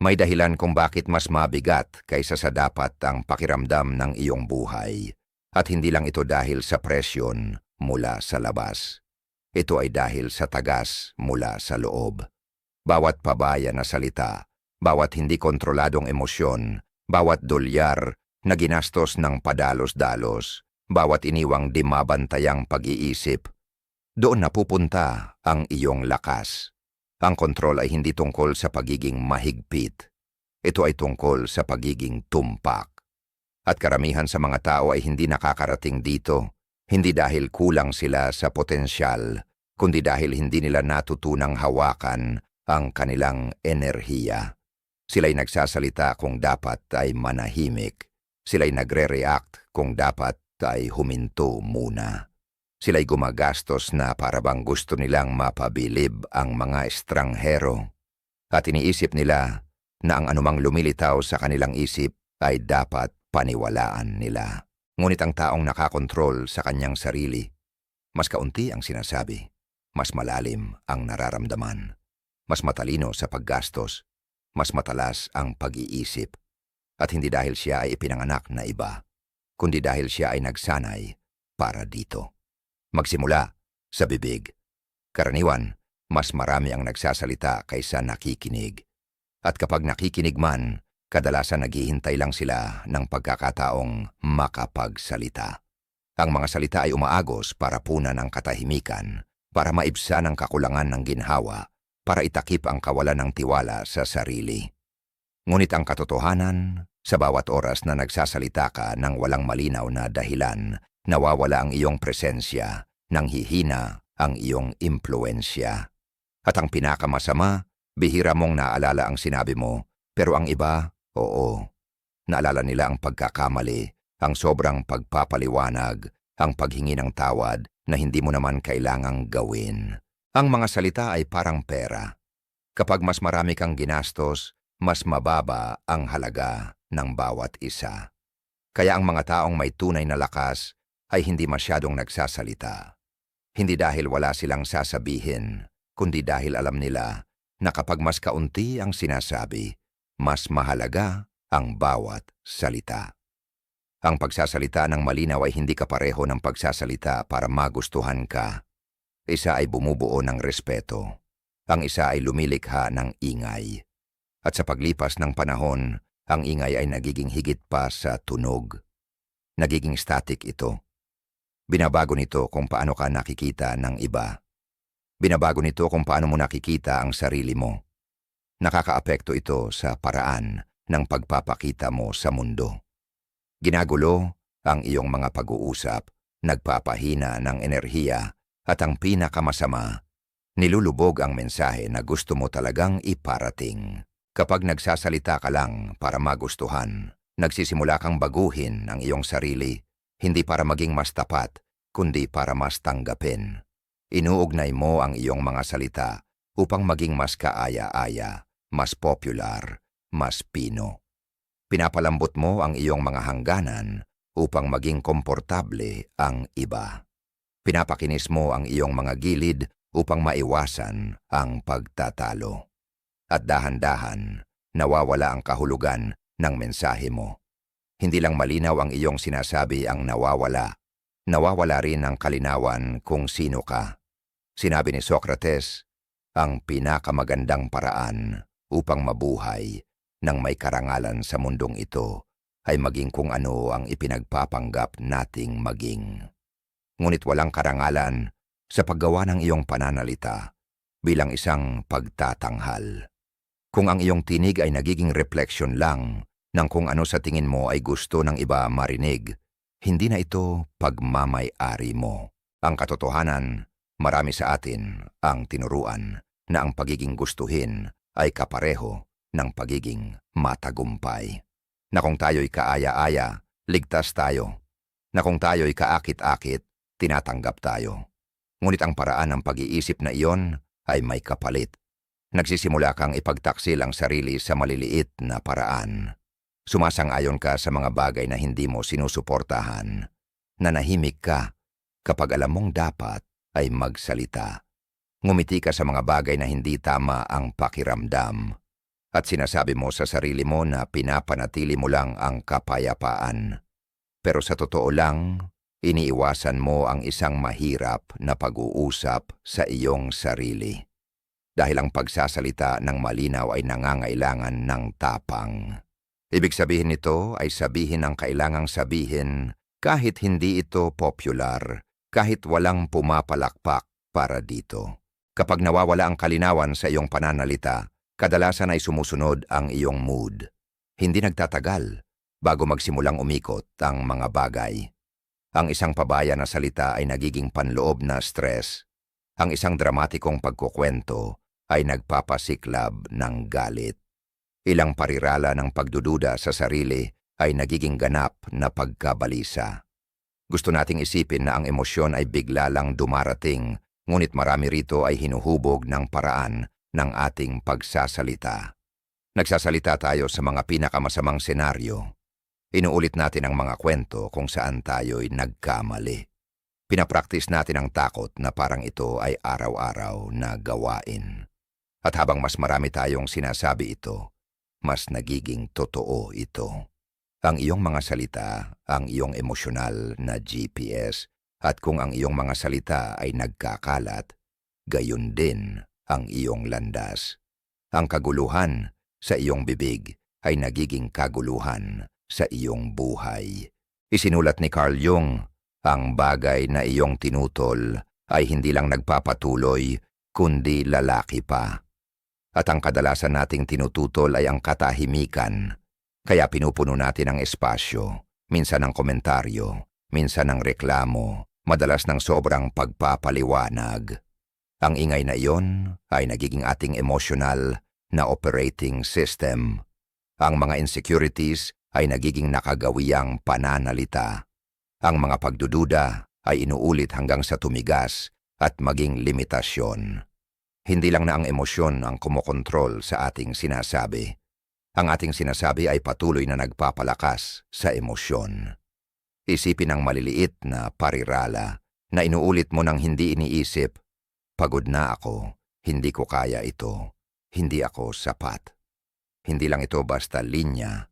May dahilan kung bakit mas mabigat kaysa sa dapat ang pakiramdam ng iyong buhay. At hindi lang ito dahil sa presyon mula sa labas. Ito ay dahil sa tagas mula sa loob. Bawat pabaya na salita, bawat hindi kontroladong emosyon, bawat dolyar na ginastos ng padalos-dalos, bawat iniwang di mabantayang pag-iisip, doon napupunta ang iyong lakas. Ang kontrol ay hindi tungkol sa pagiging mahigpit. Ito ay tungkol sa pagiging tumpak. At karamihan sa mga tao ay hindi nakakarating dito, hindi dahil kulang sila sa potensyal, kundi dahil hindi nila natutunang hawakan ang kanilang enerhiya. Sila'y nagsasalita kung dapat ay manahimik. Sila'y nagre-react kung dapat ay huminto muna. Sila'y gumagastos na para bang gusto nilang mapabilib ang mga estranghero. At iniisip nila na ang anumang lumilitaw sa kanilang isip ay dapat paniwalaan nila. Ngunit ang taong nakakontrol sa kanyang sarili, mas kaunti ang sinasabi, mas malalim ang nararamdaman, mas matalino sa paggastos, mas matalas ang pag-iisip. At hindi dahil siya ay ipinanganak na iba, kundi dahil siya ay nagsanay para dito. Magsimula sa bibig. Karaniwan, mas marami ang nagsasalita kaysa nakikinig. At kapag nakikinig man, kadalasan naghihintay lang sila ng pagkakataong makapagsalita. Ang mga salita ay umaagos para punan ang katahimikan, para maibsan ang kakulangan ng ginhawa, para itakip ang kawalan ng tiwala sa sarili. Ngunit ang katotohanan, sa bawat oras na nagsasalita ka ng walang malinaw na dahilan, nawawala ang iyong presensya, nanghihina ang iyong impluensya. At ang pinakamasama, bihira mong naalala ang sinabi mo, pero ang iba, oo. Naalala nila ang pagkakamali, ang sobrang pagpapaliwanag, ang paghingi ng tawad na hindi mo naman kailangang gawin. Ang mga salita ay parang pera. Kapag mas marami kang ginastos, mas mababa ang halaga ng bawat isa. Kaya ang mga taong may tunay na lakas ay hindi masyadong nagsasalita. Hindi dahil wala silang sasabihin, kundi dahil alam nila na kapag mas kaunti ang sinasabi, mas mahalaga ang bawat salita. Ang pagsasalita ng malinaw ay hindi kapareho ng pagsasalita para magustuhan ka. Isa ay bumubuo ng respeto. Ang isa ay lumilikha ng ingay. At sa paglipas ng panahon, ang ingay ay nagiging higit pa sa tunog. Nagiging static ito. Binabago nito kung paano ka nakikita ng iba. Binabago nito kung paano mo nakikita ang sarili mo. Nakakaapekto ito sa paraan ng pagpapakita mo sa mundo. Ginagulo ang iyong mga pag-uusap, nagpapahina ng enerhiya, at ang pinakamasama, nilulubog ang mensahe na gusto mo talagang iparating. Kapag nagsasalita ka lang para magustuhan, nagsisimula kang baguhin ang iyong sarili, hindi para maging mas tapat, kundi para mas tanggapin. Inuugnay mo ang iyong mga salita upang maging mas kaaya-aya, mas popular, mas pino. Pinapalambot mo ang iyong mga hangganan upang maging komportable ang iba. Pinapakinis mo ang iyong mga gilid upang maiwasan ang pagtatalo. At dahan-dahan, nawawala ang kahulugan ng mensahe mo. Hindi lang malinaw ang iyong sinasabi ang nawawala. Nawawala rin ang kalinawan kung sino ka. Sinabi ni Socrates, ang pinakamagandang paraan upang mabuhay ng may karangalan sa mundong ito ay maging kung ano ang ipinagpapanggap nating maging. Ngunit walang karangalan sa paggawa ng iyong pananalita bilang isang pagtatanghal. Kung ang iyong tinig ay nagiging refleksyon lang ng kung ano sa tingin mo ay gusto ng iba marinig, hindi na ito pagmamay-ari mo. Ang katotohanan, marami sa atin ang tinuruan na ang pagiging gustuhin ay kapareho ng pagiging matagumpay. Na kung tayo'y kaaya-aya, ligtas tayo. Na kung tayo'y kaakit-akit, tinatanggap tayo. Ngunit ang paraan ng pag-iisip na iyon ay may kapalit. Nagsisimula kang ipagtaksil ang sarili sa maliliit na paraan. Sumasang-ayon ka sa mga bagay na hindi mo sinusuportahan. Nanahimik ka kapag alam mong dapat ay magsalita. Ngumiti ka sa mga bagay na hindi tama ang pakiramdam. At sinasabi mo sa sarili mo na pinapanatili mo lang ang kapayapaan. Pero sa totoo lang, iniiwasan mo ang isang mahirap na pag-uusap sa iyong sarili. Dahil ang pagsasalita ng malinaw ay nangangailangan ng tapang. Ibig sabihin nito ay sabihin ang kailangang sabihin kahit hindi ito popular, kahit walang pumapalakpak para dito. Kapag nawawala ang kalinawan sa iyong pananalita, kadalasan ay sumusunod ang iyong mood. Hindi nagtatagal bago magsimulang umikot ang mga bagay. Ang isang pabaya na salita ay nagiging panloob na stress. Ang isang dramatikong pagkukwento ay nagpapasiklab ng galit. Ilang parirala ng pagdududa sa sarili ay nagiging ganap na pagkabalisa. Gusto nating isipin na ang emosyon ay bigla lang dumarating, ngunit marami rito ay hinuhubog ng paraan ng ating pagsasalita. Nagsasalita tayo sa mga pinakamasamang senaryo. Inuulit natin ang mga kwento kung saan tayo'y nagkamali. Pinapraktis natin ang takot na parang ito ay araw-araw na gawain. At habang mas marami tayong sinasabi ito, mas nagiging totoo ito. Ang iyong mga salita, ang iyong emosyonal na GPS, at kung ang iyong mga salita ay nagkakalat, gayon din ang iyong landas. Ang kaguluhan sa iyong bibig ay nagiging kaguluhan sa iyong buhay. Isinulat ni Carl Jung, ang bagay na iyong tinutol ay hindi lang nagpapatuloy, kundi lalaki pa. At ang kadalasan nating tinututol ay ang katahimikan, kaya pinupuno natin ang espasyo, minsan ng komentaryo, minsan ng reklamo, madalas ng sobrang pagpapaliwanag. Ang ingay na iyon ay nagiging ating emotional na operating system. Ang mga insecurities ay nagiging nakagawiyang pananalita. Ang mga pagdududa ay inuulit hanggang sa tumigas at maging limitasyon. Hindi lang na ang emosyon ang kumokontrol sa ating sinasabi. Ang ating sinasabi ay patuloy na nagpapalakas sa emosyon. Isipin ang maliliit na parirala na inuulit mo nang hindi iniisip, pagod na ako, hindi ko kaya ito, hindi ako sapat. Hindi lang ito basta linya,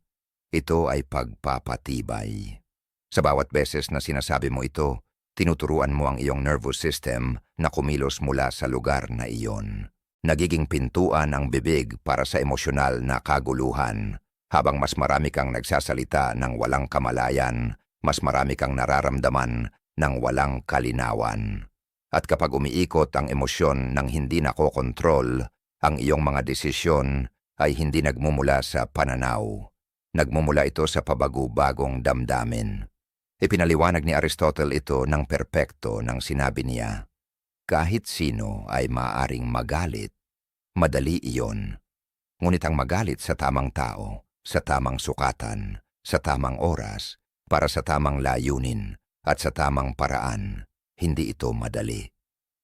ito ay pagpapatibay. Sa bawat beses na sinasabi mo ito, tinuturuan mo ang iyong nervous system na kumilos mula sa lugar na iyon. Nagiging pintuan ang bibig para sa emosyonal na kaguluhan. Habang mas marami kang nagsasalita ng walang kamalayan, mas marami kang nararamdaman ng walang kalinawan. At kapag umiikot ang emosyon ng hindi nakokontrol, ang iyong mga desisyon ay hindi nagmumula sa pananaw. Nagmumula ito sa pabago-bagong damdamin. Ipinaliwanag ni Aristotle ito ng perpekto nang sinabi niya, kahit sino ay maaring magalit, madali iyon. Ngunit ang magalit sa tamang tao, sa tamang sukatan, sa tamang oras, para sa tamang layunin, at sa tamang paraan, hindi ito madali.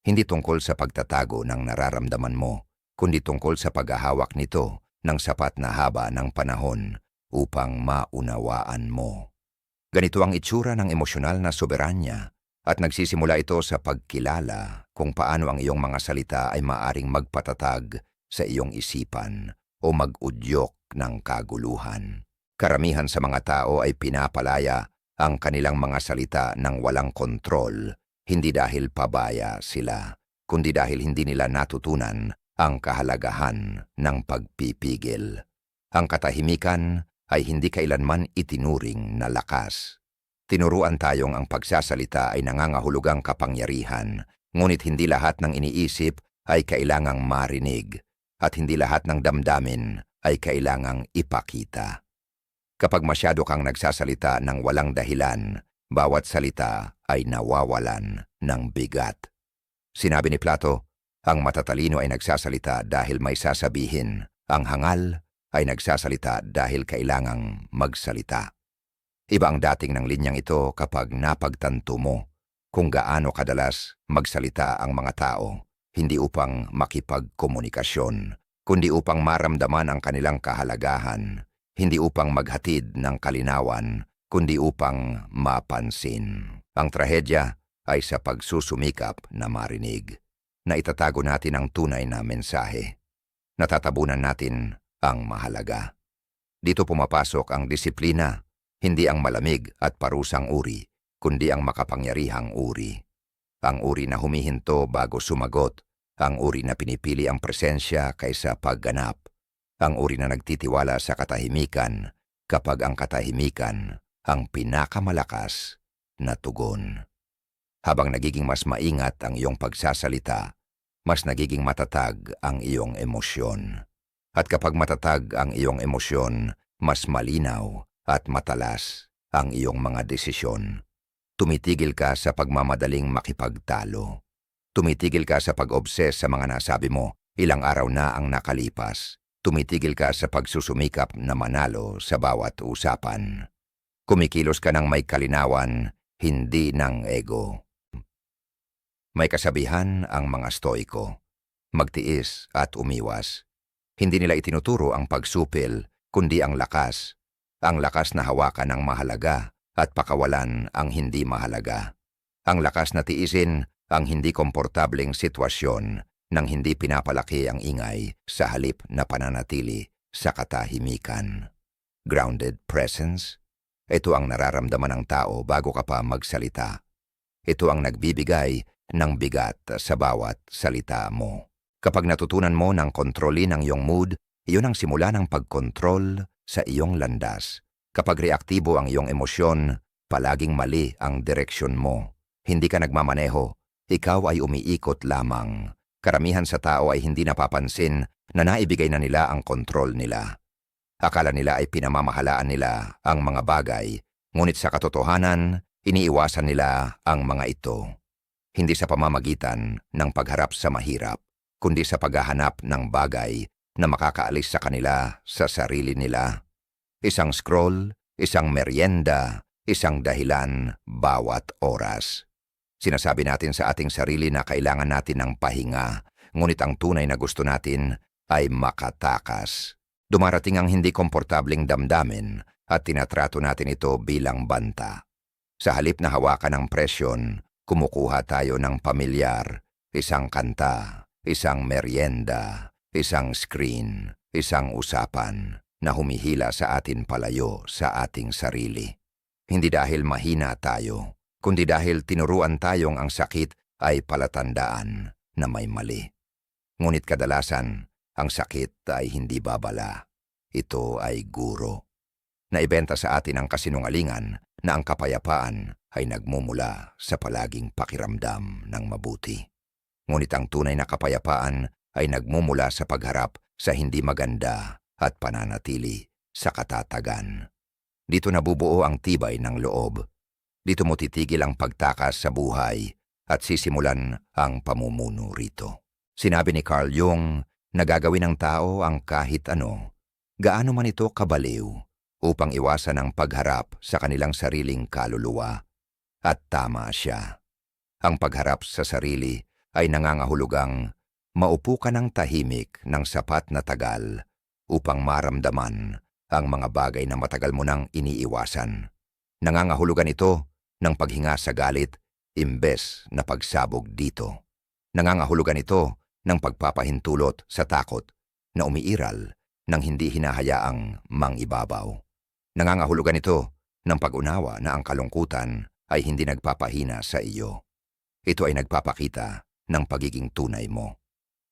Hindi tungkol sa pagtatago ng nararamdaman mo, kundi tungkol sa paghahawak nito ng sapat na haba ng panahon upang maunawaan mo. Ganito ang itsura ng emosyonal na soberanya at nagsisimula ito sa pagkilala kung paano ang iyong mga salita ay maaring magpatatag sa iyong isipan o mag-udyok ng kaguluhan. Karamihan sa mga tao ay pinapalaya ang kanilang mga salita ng walang kontrol, hindi dahil pabaya sila, kundi dahil hindi nila natutunan ang kahalagahan ng pagpipigil. Ang katahimikan ay hindi kailanman itinuring na lakas. Tinuruan tayong ang pagsasalita ay nangangahulugang kapangyarihan, ngunit hindi lahat ng iniisip ay kailangang marinig, at hindi lahat ng damdamin ay kailangang ipakita. Kapag masyado kang nagsasalita ng walang dahilan, bawat salita ay nawawalan ng bigat. Sinabi ni Plato, ang matatalino ay nagsasalita dahil may sasabihin, ang hangal ay nagsasalita dahil kailangang magsalita. Iba ang dating ng linyang ito kapag napagtanto mo kung gaano kadalas magsalita ang mga tao, hindi upang makipagkomunikasyon, kundi upang maramdaman ang kanilang kahalagahan, hindi upang maghatid ng kalinawan, kundi upang mapansin. Ang trahedya ay sa pagsusumikap na marinig, na itatago natin ang tunay na mensahe. Natatabunan natin ang mahalaga. Dito pumapasok ang disiplina, hindi ang malamig at parusang uri, kundi ang makapangyarihang uri. Ang uri na humihinto bago sumagot, ang uri na pinipili ang presensya kaysa pagganap, ang uri na nagtitiwala sa katahimikan kapag ang katahimikan ang pinakamalakas na tugon. Habang nagiging mas maingat ang iyong pagsasalita, mas nagiging matatag ang iyong emosyon. At kapag matatag ang iyong emosyon, mas malinaw at matalas ang iyong mga desisyon. Tumitigil ka sa pagmamadaling makipagtalo. Tumitigil ka sa pag-obses sa mga nasabi mo, ilang araw na ang nakalipas. Tumitigil ka sa pagsusumikap na manalo sa bawat usapan. Kumikilos ka ng may kalinawan, hindi ng ego. May kasabihan ang mga Stoiko, magtiis at umiwas. Hindi nila itinuturo ang pagsupil, kundi ang lakas. Ang lakas na hawakan ang mahalaga at pakawalan ang hindi mahalaga. Ang lakas na tiisin ang hindi komportableng sitwasyon nang hindi pinapalaki ang ingay sa halip na pananatili sa katahimikan. Grounded presence. Ito ang nararamdaman ng tao bago ka pa magsalita. Ito ang nagbibigay ng bigat sa bawat salita mo. Kapag natutunan mo ng kontrolin ang iyong mood, iyon ang simula ng pagkontrol sa iyong landas. Kapag reaktibo ang iyong emosyon, palaging mali ang direksyon mo. Hindi ka nagmamaneho, ikaw ay umiikot lamang. Karamihan sa tao ay hindi napapansin na naibigay na nila ang kontrol nila. Akala nila ay pinamamahalaan nila ang mga bagay, ngunit sa katotohanan, iniiwasan nila ang mga ito. Hindi sa pamamagitan ng pagharap sa mahirap, kundi sa paghahanap ng bagay na makakaalis sa kanila sa sarili nila. Isang scroll, isang merienda, isang dahilan bawat oras. Sinasabi natin sa ating sarili na kailangan natin ng pahinga, ngunit ang tunay na gusto natin ay makatakas. Dumarating ang hindi komportabling damdamin at tinatrato natin ito bilang banta. Sa halip na hawakan ng presyon, kumukuha tayo ng pamilyar, isang kanta, isang merienda, isang screen, isang usapan na humihila sa atin palayo sa ating sarili. Hindi dahil mahina tayo, kundi dahil tinuruan tayong ang sakit ay palatandaan na may mali. Ngunit kadalasan, ang sakit ay hindi babala. Ito ay guro. Naibenta sa atin ang kasinungalingan na ang kapayapaan ay nagmumula sa palaging pakiramdam ng mabuti. Ngunit ang tunay na kapayapaan ay nagmumula sa pagharap sa hindi maganda at pananatili sa katatagan. Dito nabubuo ang tibay ng loob. Dito mo titigil ang pagtakas sa buhay at sisimulan ang pamumuno rito. Sinabi ni Carl Jung na gagawin ng tao ang kahit ano, gaano man ito kabaliw, upang iwasan ang pagharap sa kanilang sariling kaluluwa. At tama siya. Ang pagharap sa sarili ay nangangahulugang maupo ka ng tahimik ng sapat na tagal upang maramdaman ang mga bagay na matagal mo nang iniiwasan. Nangangahulugan ito ng paghinga sa galit imbes na pagsabog dito. Nangangahulugan ito ng pagpapahintulot sa takot na umiiral nang hindi hinahayaang mangibabaw. Nangangahulugan ito ng pag-unawa na ang kalungkutan ay hindi nagpapahina sa iyo. Ito ay nagpapakita ng pagiging tunay mo.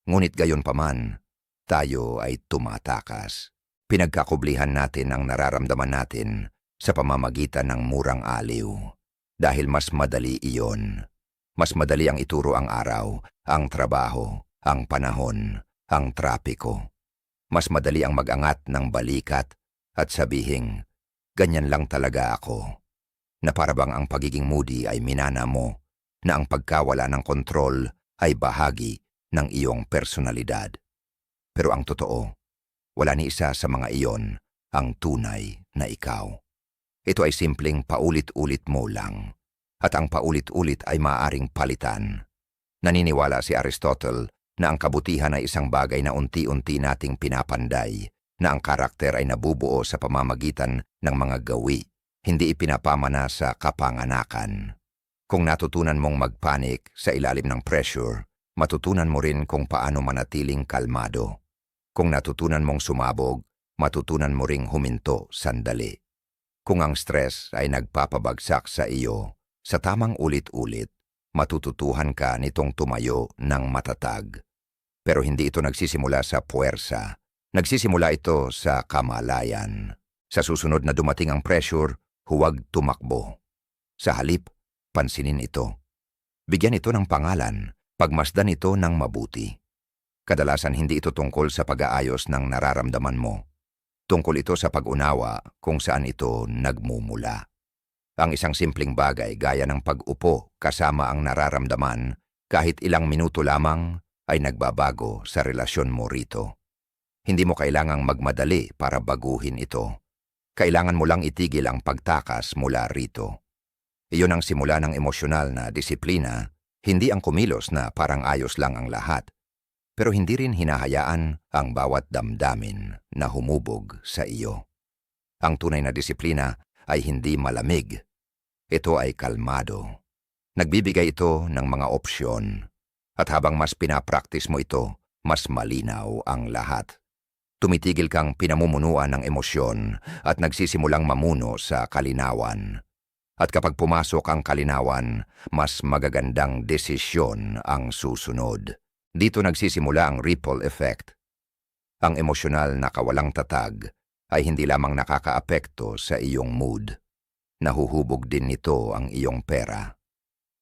Ngunit gayon paman, tayo ay tumatakas. Pinagkakublihan natin ang nararamdaman natin sa pamamagitan ng murang aliw. Dahil mas madali iyon. Mas madali ang ituro ang araw, ang trabaho, ang panahon, ang trapiko. Mas madali ang mag-angat ng balikat at sabihing, ganyan lang talaga ako. Na parabang ang pagiging moody ay minana mo, na ang pagkawala ng kontrol ay bahagi ng iyong personalidad. Pero ang totoo, wala ni isa sa mga iyon ang tunay na ikaw. Ito ay simpleng paulit-ulit mo lang, at ang paulit-ulit ay maaaring palitan. Naniniwala si Aristotle na ang kabutihan ay isang bagay na unti-unti nating pinapanday, na ang karakter ay nabubuo sa pamamagitan ng mga gawi, hindi ipinapamana sa kapanganakan. Kung natutunan mong magpanik sa ilalim ng pressure, matutunan mo rin kung paano manatiling kalmado. Kung natutunan mong sumabog, matutunan mo ring huminto sandali. Kung ang stress ay nagpapabagsak sa iyo, sa tamang ulit-ulit, matututuhan ka nitong tumayo ng matatag. Pero hindi ito nagsisimula sa puwersa. Nagsisimula ito sa kamalayan. Sa susunod na dumating ang pressure, huwag tumakbo. Sa halip, pansinin ito. Bigyan ito ng pangalan, pagmasdan ito ng mabuti. Kadalasan hindi ito tungkol sa pag-aayos ng nararamdaman mo. Tungkol ito sa pag-unawa kung saan ito nagmumula. Ang isang simpleng bagay gaya ng pag-upo kasama ang nararamdaman kahit ilang minuto lamang ay nagbabago sa relasyon mo rito. Hindi mo kailangang magmadali para baguhin ito. Kailangan mo lang itigil ang pagtakas mula rito. Iyon ang simula ng emosyonal na disiplina, hindi ang kumilos na parang ayos lang ang lahat. Pero hindi rin hinahayaan ang bawat damdamin na humubog sa iyo. Ang tunay na disiplina ay hindi malamig. Ito ay kalmado. Nagbibigay ito ng mga opsyon. At habang mas pinapraktis mo ito, mas malinaw ang lahat. Tumitigil kang pinamumunuan ng emosyon at nagsisimulang mamuno sa kalinawan. At kapag pumasok ang kalinawan, mas magagandang desisyon ang susunod. Dito nagsisimula ang ripple effect. Ang emosyonal na kawalang tatag ay hindi lamang nakakaapekto sa iyong mood. Nahuhubog din nito ang iyong pera.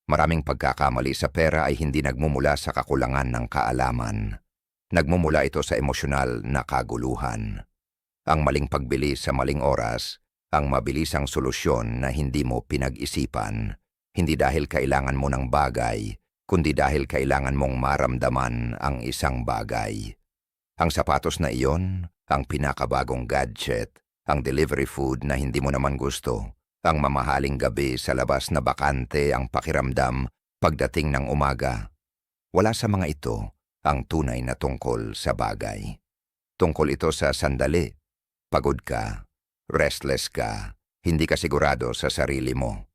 Maraming pagkakamali sa pera ay hindi nagmumula sa kakulangan ng kaalaman. Nagmumula ito sa emosyonal na kaguluhan. Ang maling pagbili sa maling oras, ang mabilisang solusyon na hindi mo pinag-isipan, hindi dahil kailangan mo ng bagay, kundi dahil kailangan mong maramdaman ang isang bagay. Ang sapatos na iyon, ang pinakabagong gadget, ang delivery food na hindi mo naman gusto, ang mamahaling gabi sa labas na bakante ang pakiramdam pagdating ng umaga. Wala sa mga ito ang tunay na tungkol sa bagay. Tungkol ito sa sandali. Pagod ka, restless ka, hindi ka sigurado sa sarili mo.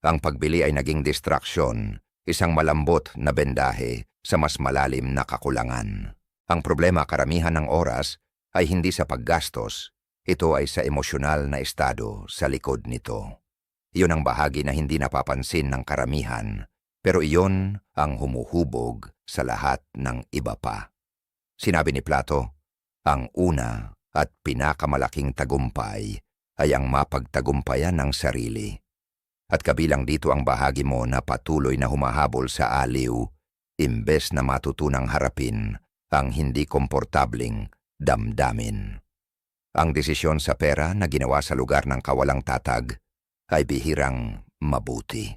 Ang pagbili ay naging distraksyon, isang malambot na bendahe sa mas malalim na kakulangan. Ang problema karamihan ng oras ay hindi sa paggastos, ito ay sa emosyonal na estado sa likod nito. Iyon ang bahagi na hindi napapansin ng karamihan, pero iyon ang humuhubog sa lahat ng iba pa. Sinabi ni Plato, ang una at pinakamalaking tagumpay ay ang mapagtagumpayan ng sarili. At kabilang dito ang bahagi mo na patuloy na humahabol sa aliw, imbes na matutunang harapin ang hindi komportabling damdamin. Ang desisyon sa pera na ginawa sa lugar ng kawalang tatag ay bihirang mabuti.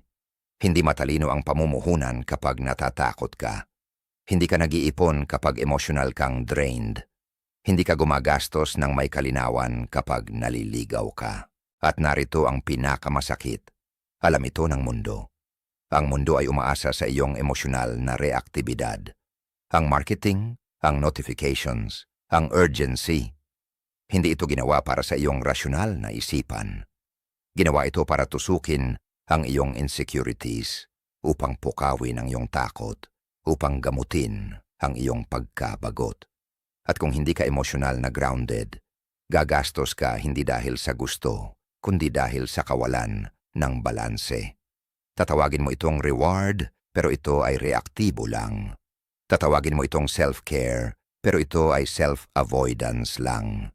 Hindi matalino ang pamumuhunan kapag natatakot ka. Hindi ka nag-iipon kapag emosyonal kang drained. Hindi ka gumagastos ng may kalinawan kapag naliligaw ka. At narito ang pinakamasakit. Alam ito ng mundo. Ang mundo ay umaasa sa iyong emosyonal na reaktibidad. Ang marketing, ang notifications, ang urgency. Hindi ito ginawa para sa iyong rasyonal na isipan. Ginawa ito para tusukin ang iyong insecurities, upang pukawin ang iyong takot, upang gamutin ang iyong pagkabagot. At kung hindi ka emosyonal na grounded, gagastos ka hindi dahil sa gusto, kundi dahil sa kawalan ng balanse. Tatawagin mo itong reward, pero ito ay reaktibo lang. Tatawagin mo itong self-care, pero ito ay self-avoidance lang.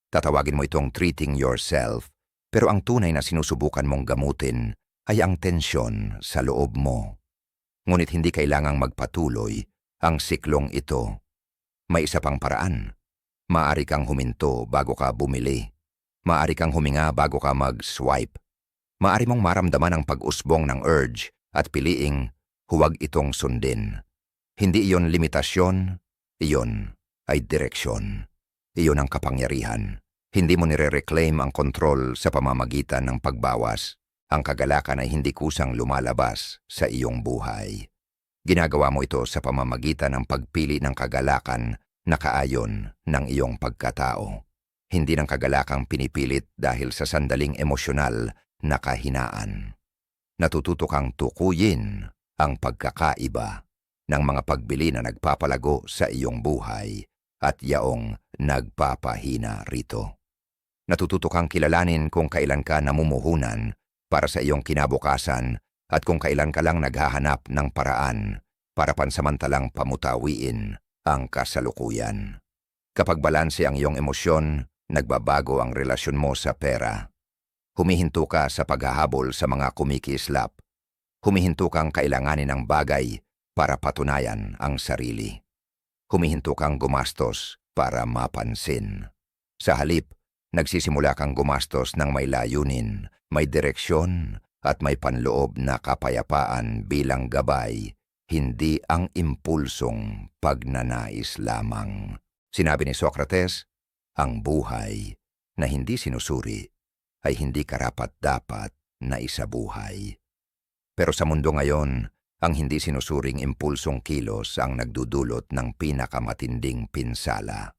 Tatawagin mo itong treating yourself, pero ang tunay na sinusubukan mong gamutin ay ang tensyon sa loob mo. Ngunit hindi kailangang magpatuloy ang siklong ito. May isa pang paraan. Maaari kang huminto bago ka bumili. Maaari kang huminga bago ka mag-swipe. Maaari mong maramdaman ang pag-usbong ng urge at piliing huwag itong sundin. Hindi iyon limitasyon, iyon ay direksyon. Iyon ang kapangyarihan. Hindi mo nire-reclaim ang kontrol sa pamamagitan ng pagbawas. Ang kagalakan ay hindi kusang lumalabas sa iyong buhay. Ginagawa mo ito sa pamamagitan ng pagpili ng kagalakan na kaayon ng iyong pagkatao. Hindi ng kagalakang pinipilit dahil sa sandaling emosyonal na kahinaan. Natututo kang tukuyin ang pagkakaiba ng mga pagbili na nagpapalago sa iyong buhay at yaong nagpapahina rito. Natututo kang kilalanin kung kailan ka namumuhunan para sa iyong kinabukasan at kung kailan ka lang naghahanap ng paraan para pansamantalang pamutawiin ang kasalukuyan. Kapag balanse ang iyong emosyon, nagbabago ang relasyon mo sa pera. Humihinto ka sa paghahabol sa mga kumikislap. Humihinto kang kailanganin ng bagay para patunayan ang sarili. Humihinto kang gumastos para mapansin. Sa halip, nagsisimula kang gumastos ng may layunin, may direksyon, at may panloob na kapayapaan bilang gabay, hindi ang impulsong pagnanais lamang. Sinabi ni Socrates, ang buhay na hindi sinusuri ay hindi karapat-dapat na isabuhay. Pero sa mundo ngayon, ang hindi sinusuring impulsong kilos ang nagdudulot ng pinakamatinding pinsala.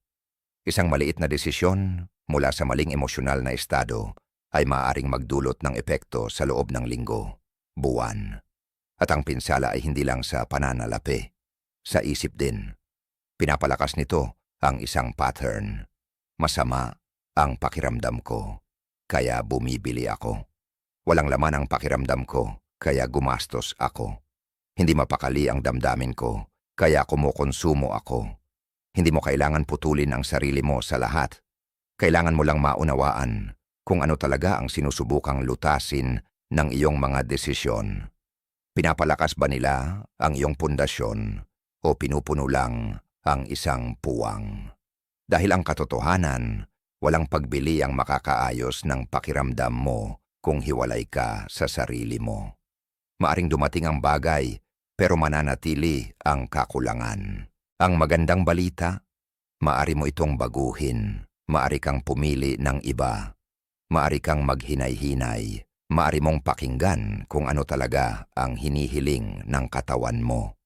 Isang maliit na desisyon mula sa maling emosyonal na estado ay maaaring magdulot ng epekto sa loob ng linggo, buwan. At ang pinsala ay hindi lang sa pananalapi, sa isip din. Pinapalakas nito ang isang pattern. Masama ang pakiramdam ko, kaya bumibili ako. Walang laman ang pakiramdam ko, kaya gumastos ako. Hindi mapakali ang damdamin ko, kaya kumukonsumo ako. Hindi mo kailangan putulin ang sarili mo sa lahat. Kailangan mo lang maunawaan kung ano talaga ang sinusubukang lutasin ng iyong mga desisyon. Pinapalakas ba nila ang iyong pundasyon o pinupuno lang ang isang puwang? Dahil ang katotohanan, walang pagbili ang makakaayos ng pakiramdam mo kung hiwalay ka sa sarili mo. Maaring dumating ang bagay, pero mananatili ang kakulangan. Ang magandang balita, maari mo itong baguhin, maari kang pumili ng iba, maari kang maghinay-hinay, maari mong pakinggan kung ano talaga ang hinihiling ng katawan mo.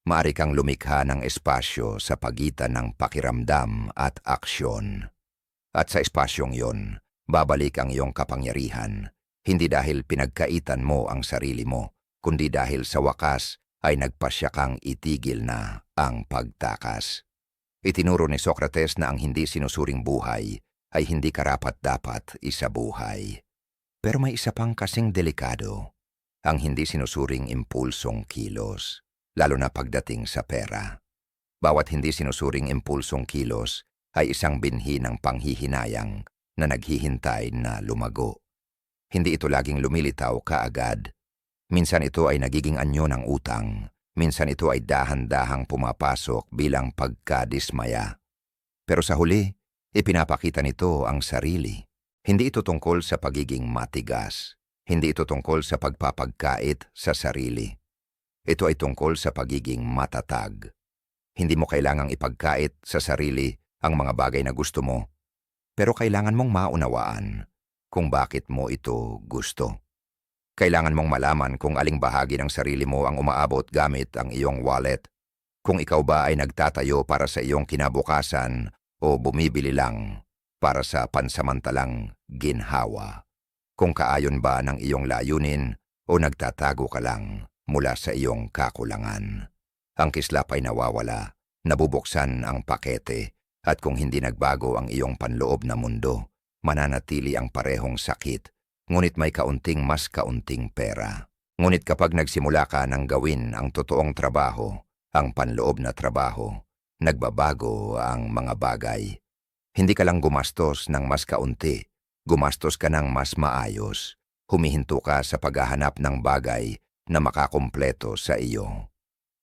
Maari kang lumikha ng espasyo sa pagitan ng pakiramdam at aksyon. At sa espasyong yon, babalik ang iyong kapangyarihan, hindi dahil pinagkaitan mo ang sarili mo, kundi dahil sa wakas ay nagpasya kang itigil na ang pagtakas. Itinuro ni Socrates na ang hindi sinusuring buhay ay hindi karapat-dapat isabuhay. Pero may isa pang kasing delikado, ang hindi sinusuring impulsong kilos, lalo na pagdating sa pera. Bawat hindi sinusuring impulsong kilos ay isang binhi ng panghihinayang na naghihintay na lumago. Hindi ito laging lumilitaw kaagad. Minsan ito ay nagiging anyo ng utang, minsan ito ay dahan-dahang pumapasok bilang pagkadismaya. Pero sa huli, ipinapakita nito ang sarili. Hindi ito tungkol sa pagiging matigas, hindi ito tungkol sa pagpapagkait sa sarili. Ito ay tungkol sa pagiging matatag. Hindi mo kailangang ipagkait sa sarili ang mga bagay na gusto mo, pero kailangan mong maunawaan kung bakit mo ito gusto. Kailangan mong malaman kung aling bahagi ng sarili mo ang umaabot gamit ang iyong wallet. Kung ikaw ba ay nagtatayo para sa iyong kinabukasan o bumibili lang para sa pansamantalang ginhawa. Kung kaayon ba ng iyong layunin o nagtatago ka lang mula sa iyong kakulangan. Ang kislap ay nawawala, nabubuksan ang pakete, at kung hindi nagbago ang iyong panloob na mundo, mananatili ang parehong sakit. Ngunit may mas kaunting pera. Ngunit kapag nagsimula ka ng gawin ang totoong trabaho, ang panloob na trabaho, nagbabago ang mga bagay. Hindi ka lang gumastos ng mas kaunti, gumastos ka ng mas maayos. Humihinto ka sa paghahanap ng bagay na makakumpleto sa iyo.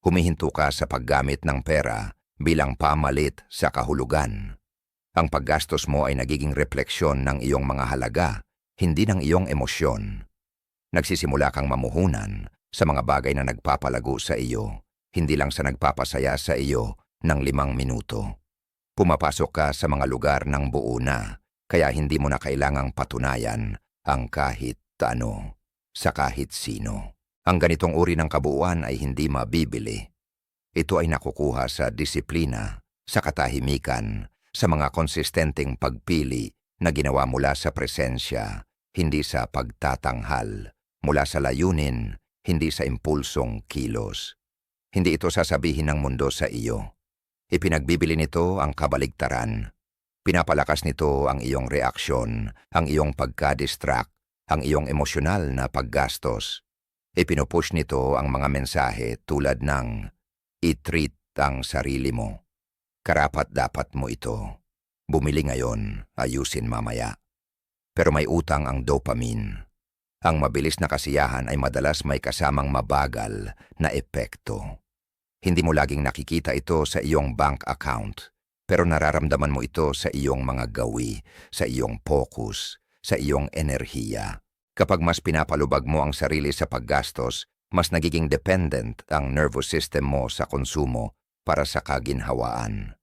Humihinto ka sa paggamit ng pera bilang pamalit sa kahulugan. Ang paggastos mo ay nagiging refleksyon ng iyong mga halaga, hindi ng iyong emosyon. Nagsisimula kang mamuhunan sa mga bagay na nagpapalago sa iyo, hindi lang sa nagpapasaya sa iyo ng 5 minuto. Pumapasok ka sa mga lugar ng buo na, kaya hindi mo na kailangang patunayan ang kahit ano sa kahit sino. Ang ganitong uri ng kabuuan ay hindi mabibili. Ito ay nakukuha sa disiplina, sa katahimikan, sa mga konsistenteng pagpili na ginawa mula sa presensya, hindi sa pagtatanghal, mula sa layunin, hindi sa impulsong kilos. Hindi ito sasabihin ng mundo sa iyo. Ipinagbibili nito ang kabaligtaran. Pinapalakas nito ang iyong reaksyon, ang iyong pagka-distract, ang iyong emosyonal na paggastos. Ipinupush nito ang mga mensahe tulad ng i-treat ang sarili mo. Karapat-dapat mo ito. Bumili ngayon, ayusin mamaya. Pero may utang ang dopamine. Ang mabilis na kasiyahan ay madalas may kasamang mabagal na epekto. Hindi mo laging nakikita ito sa iyong bank account, pero nararamdaman mo ito sa iyong mga gawi, sa iyong focus, sa iyong enerhiya. Kapag mas pinapalubag mo ang sarili sa paggastos, mas nagiging dependent ang nervous system mo sa konsumo para sa kaginhawaan.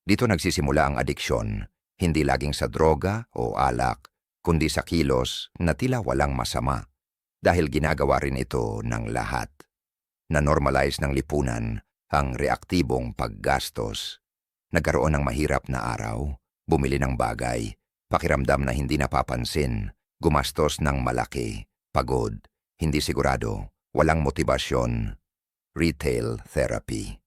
Dito nagsisimula ang adiksyon, hindi laging sa droga o alak, kundi sa kilos na tila walang masama, dahil ginagawa rin ito ng lahat. Na-normalize ng lipunan ang reaktibong paggastos. Nagkaroon ng mahirap na araw, bumili ng bagay, pakiramdam na hindi napapansin, gumastos ng malaki, pagod, hindi sigurado, walang motibasyon. Retail therapy.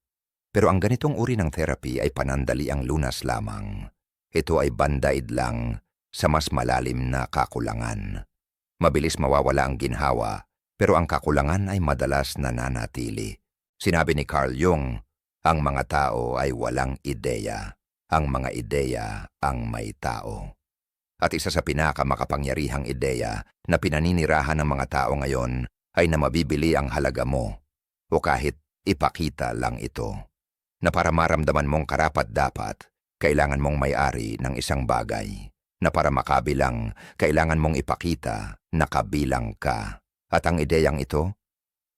Pero ang ganitong uri ng therapy ay panandali ang lunas lamang. Ito ay band-aid lang sa mas malalim na kakulangan. Mabilis mawawala ang ginhawa, pero ang kakulangan ay madalas nananatili. Sinabi ni Carl Jung, ang mga tao ay walang ideya. Ang mga ideya ang may tao. At isa sa pinakamakapangyarihang ideya na pinaninirahan ng mga tao ngayon ay na mabibili ang halaga mo, o kahit ipakita lang ito, na para maramdaman mong karapat-dapat, kailangan mong may-ari ng isang bagay, na para makabilang, kailangan mong ipakita na kabilang ka. At ang ideyang ito,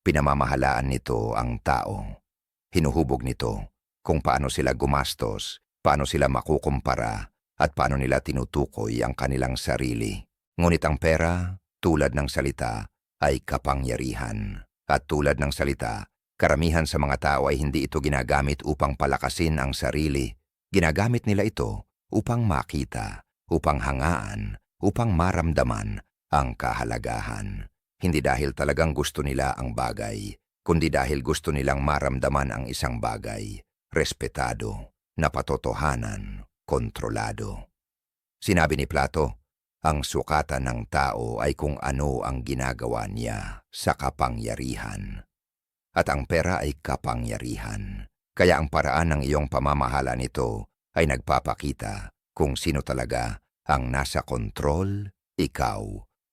pinamamahalaan nito ang tao. Hinuhubog nito kung paano sila gumastos, paano sila makukumpara, at paano nila tinutukoy ang kanilang sarili. Ngunit ang pera, tulad ng salita, ay kapangyarihan. At tulad ng salita, karamihan sa mga tao ay hindi ito ginagamit upang palakasin ang sarili. Ginagamit nila ito upang makita, upang hangaan, upang maramdaman ang kahalagahan. Hindi dahil talagang gusto nila ang bagay, kundi dahil gusto nilang maramdaman ang isang bagay, respetado, napatotohanan, kontrolado. Sinabi ni Plato, ang sukatan ng tao ay kung ano ang ginagawa niya sa kapangyarihan. At ang pera ay kapangyarihan. Kaya ang paraan ng iyong pamamahala nito ay nagpapakita kung sino talaga ang nasa kontrol, ikaw,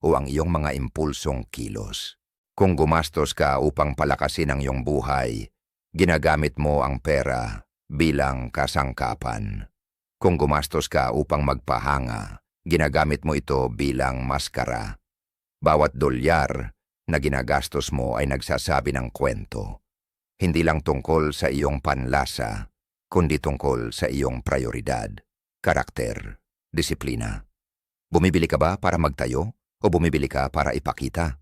o ang iyong mga impulsong kilos. Kung gumastos ka upang palakasin ang iyong buhay, ginagamit mo ang pera bilang kasangkapan. Kung gumastos ka upang magpahanga, ginagamit mo ito bilang maskara. Bawat dolyar na ginagastos mo ay nagsasabi ng kwento. Hindi lang tungkol sa iyong panlasa, kundi tungkol sa iyong prioridad, karakter, disiplina. Bumibili ka ba para magtayo o bumibili ka para ipakita?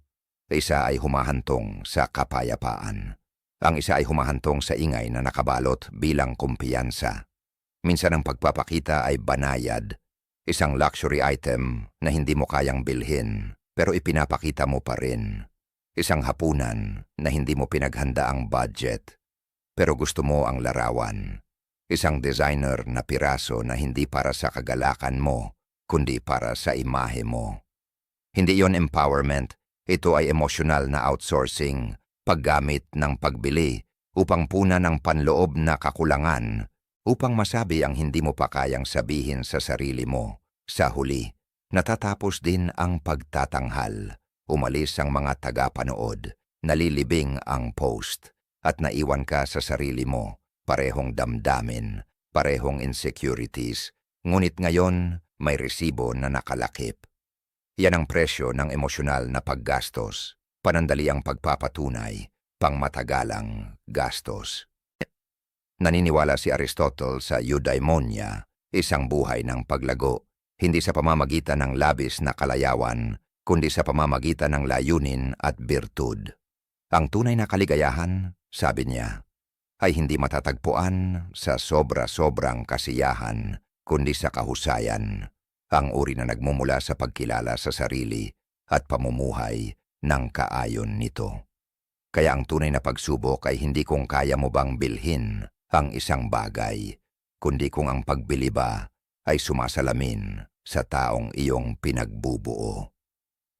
Isa ay humahantong sa kapayapaan. Ang isa ay humahantong sa ingay na nakabalot bilang kumpiyansa. Minsan ang pagpapakita ay banayad, isang luxury item na hindi mo kayang bilhin pero ipinapakita mo pa rin. Isang hapunan na hindi mo pinaghanda ang budget, pero gusto mo ang larawan. Isang designer na piraso na hindi para sa kagalakan mo, kundi para sa imahe mo. Hindi yon empowerment, ito ay emosyonal na outsourcing, paggamit ng pagbili upang punan ng panloob na kakulangan, upang masabi ang hindi mo pa kayang sabihin sa sarili mo. Sa huli, natatapos din ang pagtatanghal. Umalis ang mga tagapanood, nalilibing ang post, at naiwan ka sa sarili mo, parehong damdamin, parehong insecurities, ngunit ngayon may resibo na nakalakip. Yan ang presyo ng emosyonal na paggastos, panandali ang pagpapatunay, pangmatagalang gastos. Naniniwala si Aristotle sa eudaimonia, isang buhay ng paglago, hindi sa pamamagitan ng labis na kalayawan, kundi sa pamamagitan ng layunin at birtud. Ang tunay na kaligayahan, sabi niya, ay hindi matatagpuan sa sobra-sobrang kasiyahan, kundi sa kahusayan, ang uri na nagmumula sa pagkilala sa sarili at pamumuhay ng kaayon nito. Kaya ang tunay na pagsubok ay hindi kung kaya mo bang bilhin ang isang bagay, kundi kung ang pagbili ba ay sumasalamin sa taong iyong pinagbubuo.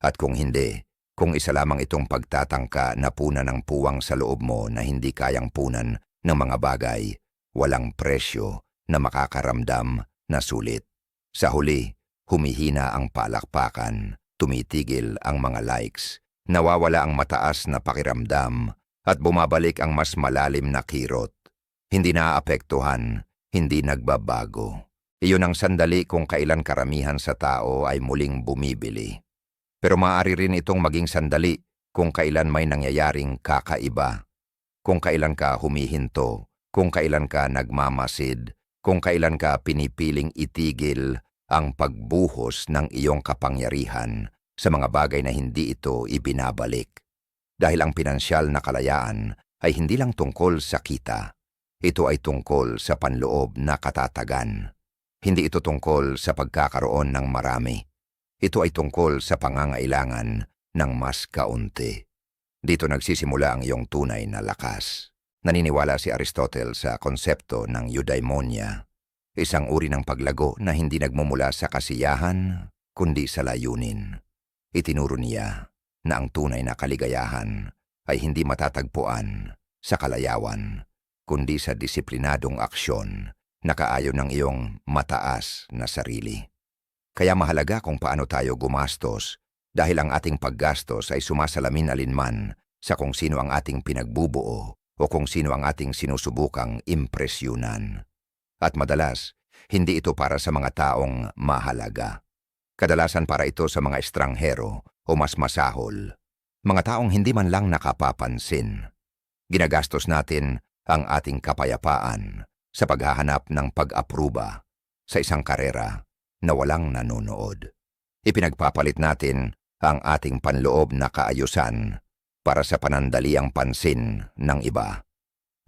At kung hindi, kung isa lamang itong pagtatangka na punan ng puwang sa loob mo na hindi kayang punan ng mga bagay, walang presyo na makakaramdam na sulit. Sa huli, humihina ang palakpakan, tumitigil ang mga likes, nawawala ang mataas na pakiramdam, at bumabalik ang mas malalim na kirot. Hindi naaapektuhan, hindi nagbabago. Iyon ang sandali kung kailan karamihan sa tao ay muling bumibili. Pero maaari rin itong maging sandali kung kailan may nangyayaring kakaiba. Kung kailan ka humihinto, kung kailan ka nagmamasid, kung kailan ka pinipiling itigil ang pagbuhos ng iyong kapangyarihan sa mga bagay na hindi ito ibinabalik. Dahil ang pinansyal na kalayaan ay hindi lang tungkol sa kita. Ito ay tungkol sa panloob na katatagan. Hindi ito tungkol sa pagkakaroon ng marami. Ito ay tungkol sa pangangailangan ng mas kaunti. Dito nagsisimula ang iyong tunay na lakas. Naniniwala si Aristotle sa konsepto ng eudaimonia, isang uri ng paglago na hindi nagmumula sa kasiyahan, kundi sa layunin. Itinuro niya na ang tunay na kaligayahan ay hindi matatagpuan sa kalayawan, kundi sa disiplinadong aksyon na kaayon ng iyong mataas na sarili. Kaya mahalaga kung paano tayo gumastos dahil ang ating paggastos ay sumasalamin alinman sa kung sino ang ating pinagbubuo o kung sino ang ating sinusubukang impresyunan. At madalas, hindi ito para sa mga taong mahalaga. Kadalasan para ito sa mga estranghero o mas masahol, mga taong hindi man lang nakapapansin. Ginagastos natin ang ating kapayapaan sa paghahanap ng pag-apruba sa isang karera na walang nanonood. Ipinagpapalit natin ang ating panloob na kaayusan para sa panandaliang pansin ng iba.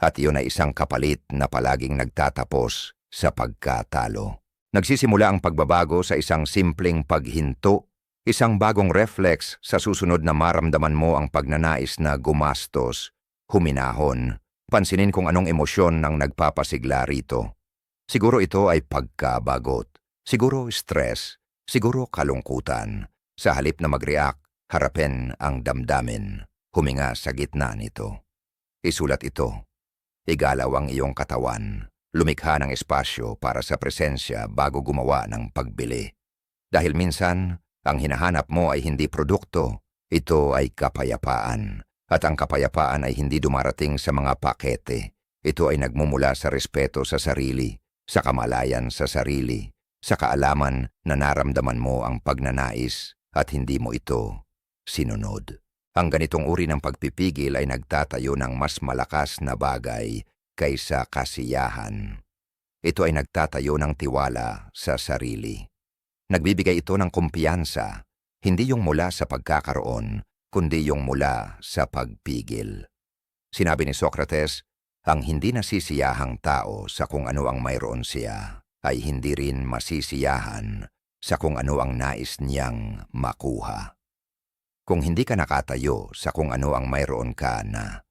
At iyon ay isang kapalit na palaging nagtatapos sa pagkatalo. Nagsisimula ang pagbabago sa isang simpleng paghinto, isang bagong reflex sa susunod na maramdaman mo ang pagnanais na gumastos, huminahon, pansinin kung anong emosyon ang nagpapasigla rito. Siguro ito ay pagkabagot. Siguro stress, siguro kalungkutan. Sa halip na mag-react, harapin ang damdamin, huminga sa gitna nito. Isulat ito. Igalaw ang iyong katawan, lumikha ng espasyo para sa presensya bago gumawa ng pagbili. Dahil minsan, ang hinahanap mo ay hindi produkto, ito ay kapayapaan. At ang kapayapaan ay hindi dumarating sa mga pakete. Ito ay nagmumula sa respeto sa sarili, sa kamalayan sa sarili, sa kaalaman na naramdaman mo ang pagnanais at hindi mo ito sinunod. Ang ganitong uri ng pagpipigil ay nagtatayo ng mas malakas na bagay kaysa kasiyahan. Ito ay nagtatayo ng tiwala sa sarili. Nagbibigay ito ng kumpiyansa, hindi yung mula sa pagkakaroon, kundi yung mula sa pagpigil. Sinabi ni Socrates, ang hindi nasisiyahang tao sa kung ano ang mayroon siya ay hindi rin masisiyahan sa kung ano ang nais niyang makuha. Kung hindi ka nakatayo sa kung ano ang mayroon ka na,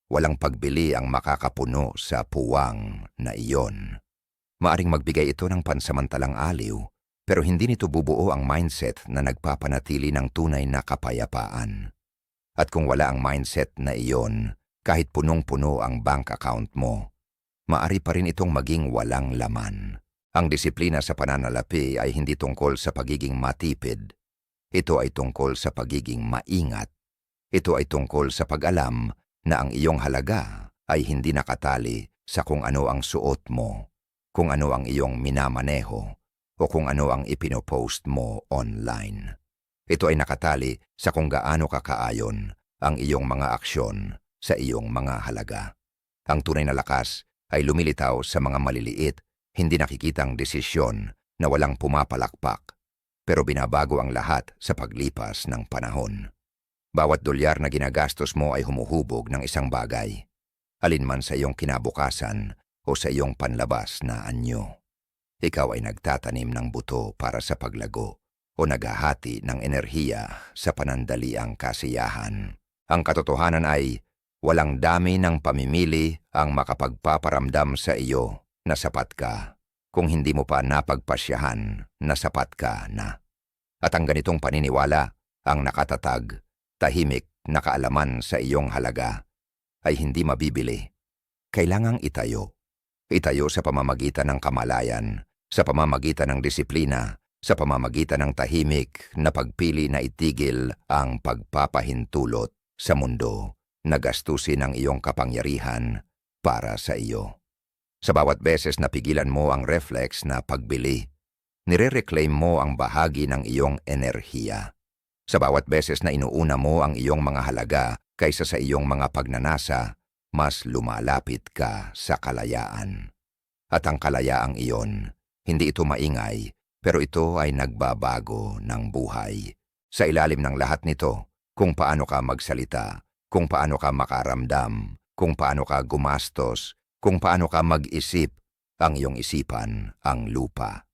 walang pagbili ang makakapuno sa puwang na iyon. Maaring magbigay ito ng pansamantalang aliw, pero hindi nito bubuo ang mindset na nagpapanatili ng tunay na kapayapaan. At kung wala ang mindset na iyon, kahit punong-puno ang bank account mo, maari pa rin itong maging walang laman. Ang disiplina sa pananalapi ay hindi tungkol sa pagiging matipid. Ito ay tungkol sa pagiging maingat. Ito ay tungkol sa pag-alam na ang iyong halaga ay hindi nakatali sa kung ano ang suot mo, kung ano ang iyong minamaneho, o kung ano ang ipinopost mo online. Ito ay nakatali sa kung gaano kakaayon ang iyong mga aksyon sa iyong mga halaga. Ang tunay na lakas ay lumilitaw sa mga maliliit, hindi nakikitang desisyon na walang pumapalakpak, pero binabago ang lahat sa paglipas ng panahon. Bawat dolyar na ginagastos mo ay humuhubog ng isang bagay, alinman sa iyong kinabukasan o sa iyong panlabas na anyo. Ikaw ay nagtatanim ng buto para sa paglago o naghahati ng enerhiya sa panandaliang kasiyahan. Ang katotohanan ay walang dami ng pamimili ang makapagpaparamdam sa iyo na sapat ka. kung hindi mo pa napagpasyahan na sapat ka na. At ang ganitong paniniwala, ang nakatatag, tahimik na kaalaman sa iyong halaga, ay hindi mabibili. Kailangang itayo. Itayo sa pamamagitan ng kamalayan, sa pamamagitan ng disiplina, sa pamamagitan ng tahimik na pagpili na itigil ang pagpapahintulot sa mundo na gastusin ang iyong kapangyarihan para sa iyo. Sa bawat beses na pigilan mo ang reflex na pagbili, nire-reclaim mo ang bahagi ng iyong enerhiya. Sa bawat beses na inuuna mo ang iyong mga halaga kaysa sa iyong mga pagnanasa, mas lumalapit ka sa kalayaan. At ang kalayaang iyon, hindi ito maingay, pero ito ay nagbabago ng buhay. Sa ilalim ng lahat nito, kung paano ka magsalita, kung paano ka makaramdam, kung paano ka gumastos, kung paano ka mag-isip, ang iyong isipan, ang lupa.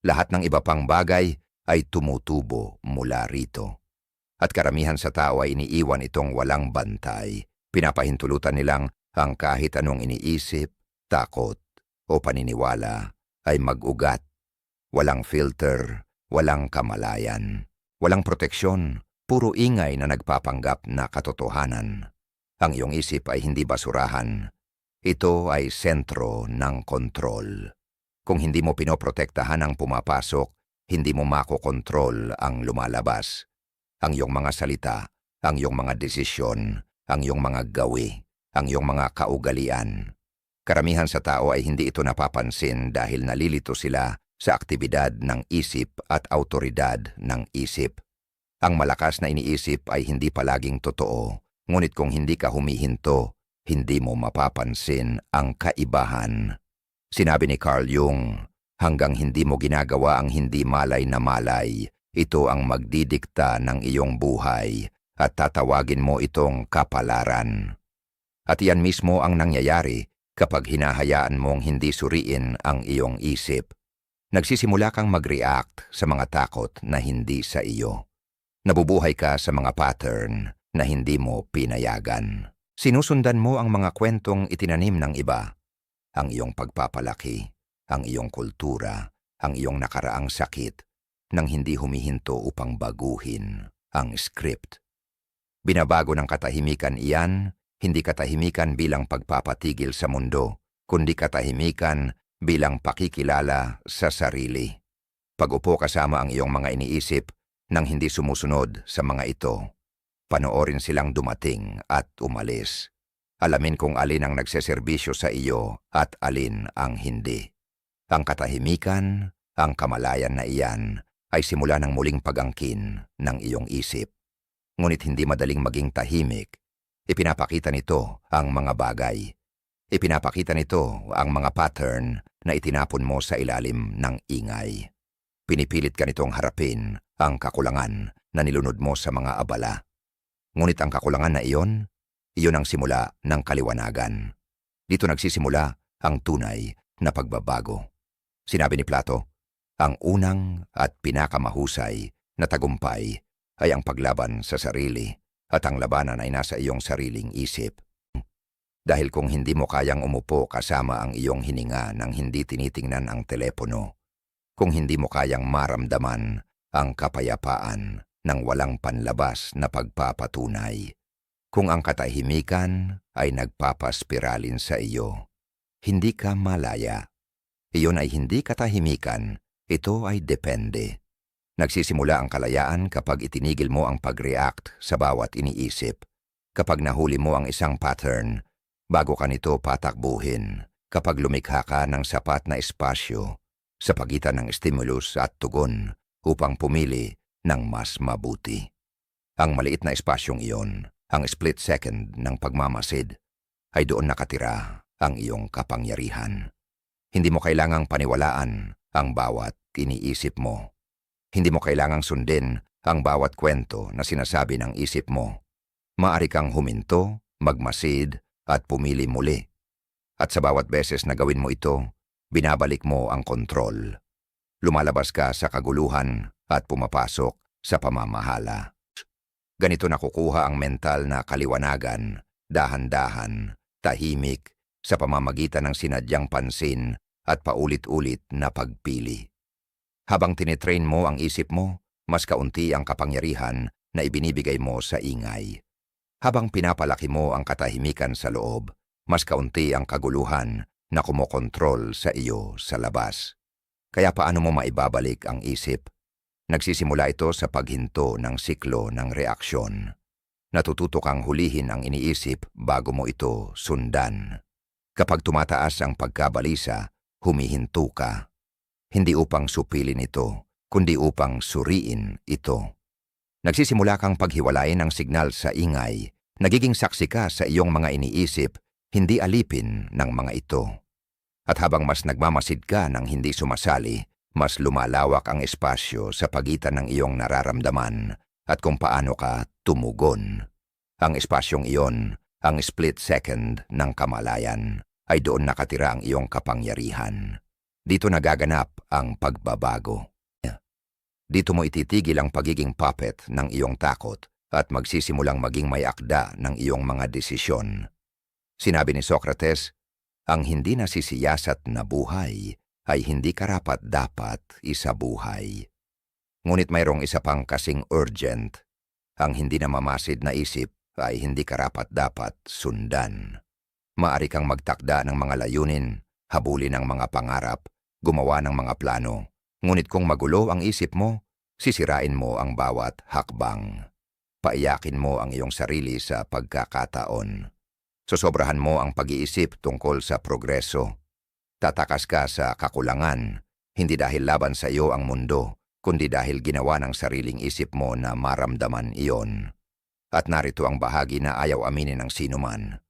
Lahat ng iba pang bagay ay tumutubo mula rito. At karamihan sa tao ay iniiwan itong walang bantay. Pinapahintulutan nilang ang kahit anong iniisip, takot o paniniwala ay mag-ugat. Walang filter, walang kamalayan, walang proteksyon, puro ingay na nagpapanggap na katotohanan. Ang iyong isip ay hindi basurahan. Ito ay sentro ng kontrol. Kung hindi mo pinoprotektahan ang pumapasok, hindi mo makokontrol ang lumalabas. Ang iyong mga salita, ang iyong mga desisyon, ang iyong mga gawi, ang iyong mga kaugalian. Karamihan sa tao ay hindi ito napapansin dahil nalilito sila sa aktibidad ng isip at autoridad ng isip. Ang malakas na iniisip ay hindi palaging totoo, ngunit kung hindi ka humihinto, hindi mo mapapansin ang kaibahan. Sinabi ni Carl Jung, hanggang hindi mo ginagawa ang hindi malay na malay, ito ang magdidikta ng iyong buhay at tatawagin mo itong kapalaran. At iyan mismo ang nangyayari kapag hinahayaan mong hindi suriin ang iyong isip. Nagsisimula kang mag-react sa mga takot na hindi sa iyo. Nabubuhay ka sa mga pattern na hindi mo pinayagan. Sinusundan mo ang mga kwentong itinanim ng iba, ang iyong pagpapalaki, ang iyong kultura, ang iyong nakaraang sakit, nang hindi humihinto upang baguhin ang script. Binabago ng katahimikan iyan, hindi katahimikan bilang pagpapatigil sa mundo, kundi katahimikan bilang pakikilala sa sarili. Pag-upo kasama ang iyong mga iniisip nang hindi sumusunod sa mga ito, panoorin silang dumating at umalis. Alamin kung alin ang nagseserbisyo sa iyo at alin ang hindi. Ang katahimikan, ang kamalayan na iyan, ay simula ng muling pag-angkin ng iyong isip. Ngunit hindi madaling maging tahimik. Ipinapakita nito ang mga bagay. Ipinapakita nito ang mga pattern na itinapon mo sa ilalim ng ingay. Pinipilit ka nitong harapin ang kakulangan na nilunod mo sa mga abala. Ngunit ang kakulangan na iyon ang simula ng kaliwanagan. Dito nagsisimula ang tunay na pagbabago. Sinabi ni Plato, ang unang at pinakamahusay na tagumpay ay ang paglaban sa sarili at ang labanan ay nasa iyong sariling isip. Dahil kung hindi mo kayang umupo kasama ang iyong hininga nang hindi tinitingnan ang telepono, kung hindi mo kayang maramdaman ang kapayapaan ng walang panlabas na pagpapatunay, kung ang katahimikan ay nagpapaspiralin sa iyo, hindi ka malaya. Iyon ay hindi katahimikan, ito ay depende. Nagsisimula ang kalayaan kapag itinigil mo ang pag-react sa bawat iniisip, kapag nahuli mo ang isang pattern, bago ka nito patakbuhin, kapag lumikha ka ng sapat na espasyo sa pagitan ng stimulus at tugon upang pumili ng mas mabuti. Ang maliit na espasyong iyon, ang split second ng pagmamasid, ay doon nakatira ang iyong kapangyarihan. Hindi mo kailangang paniwalaan ang bawat iniisip mo. Hindi mo kailangang sundin ang bawat kwento na sinasabi ng isip mo. Maaari kang huminto, magmasid, at pumili muli. At sa bawat beses na gawin mo ito, binabalik mo ang kontrol. Lumalabas ka sa kaguluhan at pumapasok sa pamamahala. Ganito nakukuha ang mental na kaliwanagan, dahan-dahan, tahimik, sa pamamagitan ng sinadyang pansin at paulit-ulit na pagpili. Habang tinitrain mo ang isip mo, mas kaunti ang kapangyarihan na ibinibigay mo sa ingay. Habang pinapalaki mo ang katahimikan sa loob, mas kaunti ang kaguluhan na kumokontrol sa iyo sa labas. Kaya paano mo maibabalik ang isip? Nagsisimula ito sa paghinto ng siklo ng reaksyon. Natututo kang hulihin ang iniisip bago mo ito sundan. Kapag tumataas ang pagkabalisa, humihinto ka. Hindi upang supilin ito, kundi upang suriin ito. Nagsisimula kang paghiwalayin ang signal sa ingay. Nagiging saksi ka sa iyong mga iniisip, hindi alipin ng mga ito. At habang mas nagmamasid ka ng hindi sumasali, mas lumalawak ang espasyo sa pagitan ng iyong nararamdaman at kung paano ka tumugon. Ang espasyong iyon, ang split second ng kamalayan, ay doon nakatira ang iyong kapangyarihan. Dito nagaganap ang pagbabago. Dito mo ititigil ang pagiging puppet ng iyong takot at magsisimulang maging may akda ng iyong mga desisyon. Sinabi ni Socrates, ang hindi nasisiyasat na buhay ay hindi karapat-dapat isabuhay. Ngunit mayroong isa pang kasing urgent. Ang hindi namamasid na isip ay hindi karapat-dapat sundan. Maari kang magtakda ng mga layunin, habulin ang mga pangarap, gumawa ng mga plano. Ngunit kung magulo ang isip mo, sisirain mo ang bawat hakbang. Paiyakin mo ang iyong sarili sa pagkakataon. Sosobrahan mo ang pag-iisip tungkol sa progreso. Tatakas ka sa kakulangan, hindi dahil laban sa iyo ang mundo, kundi dahil ginawa ng sariling isip mo na maramdaman iyon. At narito ang bahagi na ayaw aminin ng sinuman.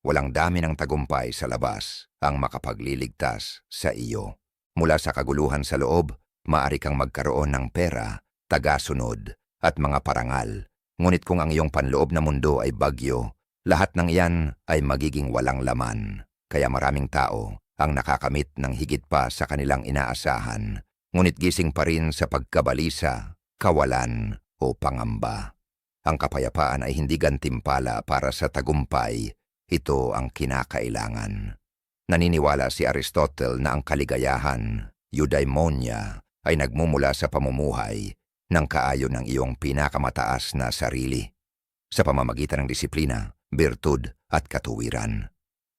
Walang dami ng tagumpay sa labas ang makapagliligtas sa iyo. Mula sa kaguluhan sa loob, maaari kang magkaroon ng pera, tagasunod, at mga parangal. Ngunit kung ang iyong panloob na mundo ay bagyo, lahat ng iyan ay magiging walang laman. Kaya maraming tao ang nakakamit ng higit pa sa kanilang inaasahan, ngunit gising pa rin sa pagkabalisa, kawalan o pangamba. Ang kapayapaan ay hindi gantimpala para sa tagumpay, ito ang kinakailangan. Naniniwala si Aristotle na ang kaligayahan, eudaimonia, ay nagmumula sa pamumuhay ng kaayon ng iyong pinakamataas na sarili, sa pamamagitan ng disiplina, birtud at katuwiran.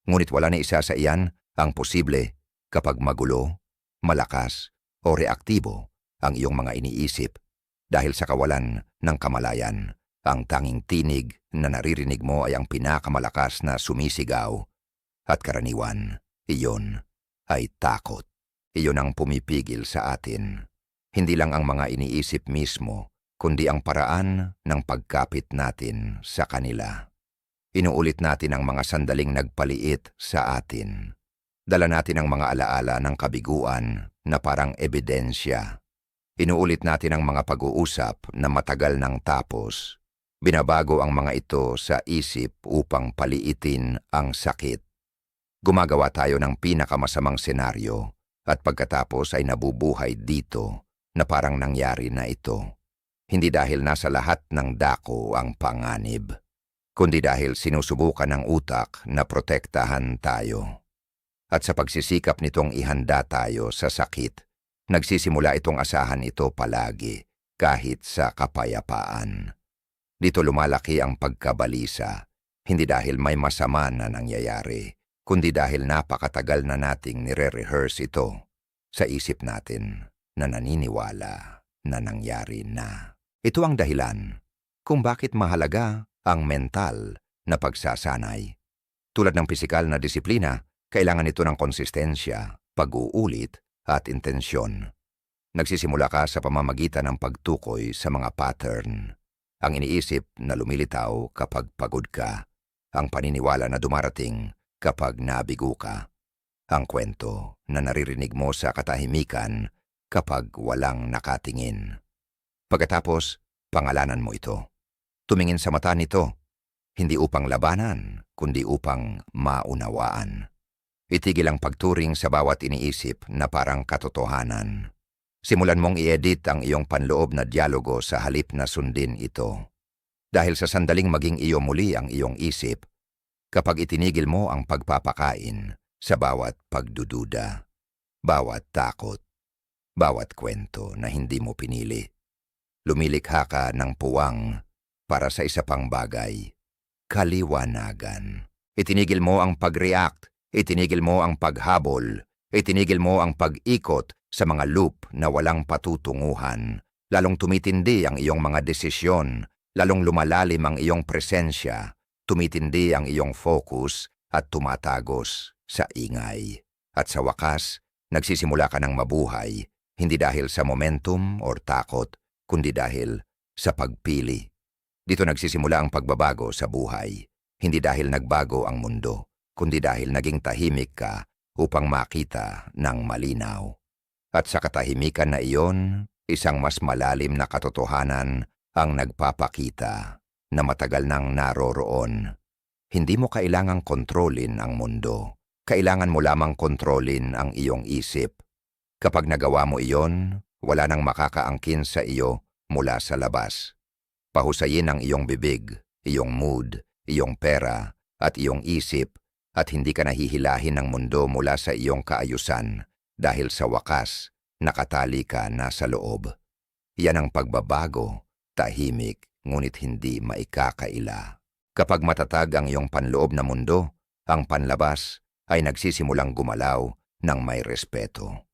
Ngunit wala na isa sa iyan ang posible kapag magulo, malakas o reaktibo ang iyong mga iniisip dahil sa kawalan ng kamalayan. Ang tanging tinig na naririnig mo ay ang pinakamalakas na sumisigaw at karaniwan, iyon ay takot. Iyon ang pumipigil sa atin. Hindi lang ang mga iniisip mismo, kundi ang paraan ng pagkapit natin sa kanila. Inuulit natin ang mga sandaling nagpaliit sa atin. Dala natin ang mga alaala ng kabiguan na parang ebidensya. Inuulit natin ang mga pag-uusap na matagal nang tapos. Binabago ang mga ito sa isip upang paliitin ang sakit. Gumagawa tayo ng pinakamasamang senaryo at pagkatapos ay nabubuhay dito na parang nangyari na ito. Hindi dahil nasa lahat ng dako ang panganib, kundi dahil sinusubukan ng utak na protektahan tayo. At sa pagsisikap nitong ihanda tayo sa sakit, nagsisimula itong asahan ito palagi kahit sa kapayapaan. Dito lumalaki ang pagkabalisa, hindi dahil may masama na nangyayari, kundi dahil napakatagal na nating nire-rehearse ito sa isip natin na naniniwala na nangyari na. Ito ang dahilan kung bakit mahalaga ang mental na pagsasanay. Tulad ng pisikal na disiplina, kailangan ito ng konsistensya, pag-uulit at intensyon. Nagsisimula ka sa pamamagitan ng pagtukoy sa mga pattern. Ang iniisip na lumilitaw kapag pagod ka, ang paniniwala na dumarating kapag nabigo ka, ang kwento na naririnig mo sa katahimikan kapag walang nakatingin. Pagkatapos, pangalanan mo ito. Tumingin sa mata nito, hindi upang labanan, kundi upang maunawaan. Itigil ang pagturing sa bawat iniisip na parang katotohanan. Simulan mong i-edit ang iyong panloob na dialogo sa halip na sundin ito. Dahil sa sandaling maging iyo muli ang iyong isip, kapag itinigil mo ang pagpapakain sa bawat pagdududa, bawat takot, bawat kwento na hindi mo pinili. Lumilikha ka ng puwang para sa isa pang bagay, kaliwanagan. Itinigil mo ang pag-react, itinigil mo ang paghabol, itinigil mo ang pag-ikot sa mga loop na walang patutunguhan. Lalong tumitindi ang iyong mga desisyon, lalong lumalalim ang iyong presensya, tumitindi ang iyong focus at tumatagos sa ingay. At sa wakas, nagsisimula ka ng mabuhay, hindi dahil sa momentum or takot, kundi dahil sa pagpili. Dito nagsisimula ang pagbabago sa buhay, hindi dahil nagbago ang mundo, kundi dahil naging tahimik ka upang makita ng malinaw. At sa katahimikan na iyon, isang mas malalim na katotohanan ang nagpapakita na matagal nang naroroon. Hindi mo kailangang kontrolin ang mundo. Kailangan mo lamang kontrolin ang iyong isip. Kapag nagawa mo iyon, wala nang makakaangkin sa iyo mula sa labas. Pahusayin ang iyong bibig, iyong mood, iyong pera, at iyong isip, at hindi ka nahihilahin ng mundo mula sa iyong kaayusan dahil sa wakas, nakatali ka na sa loob. Yan ang pagbabago, tahimik, ngunit hindi maikakaila. Kapag matatag ang iyong panloob na mundo, ang panlabas ay nagsisimulang gumalaw ng may respeto.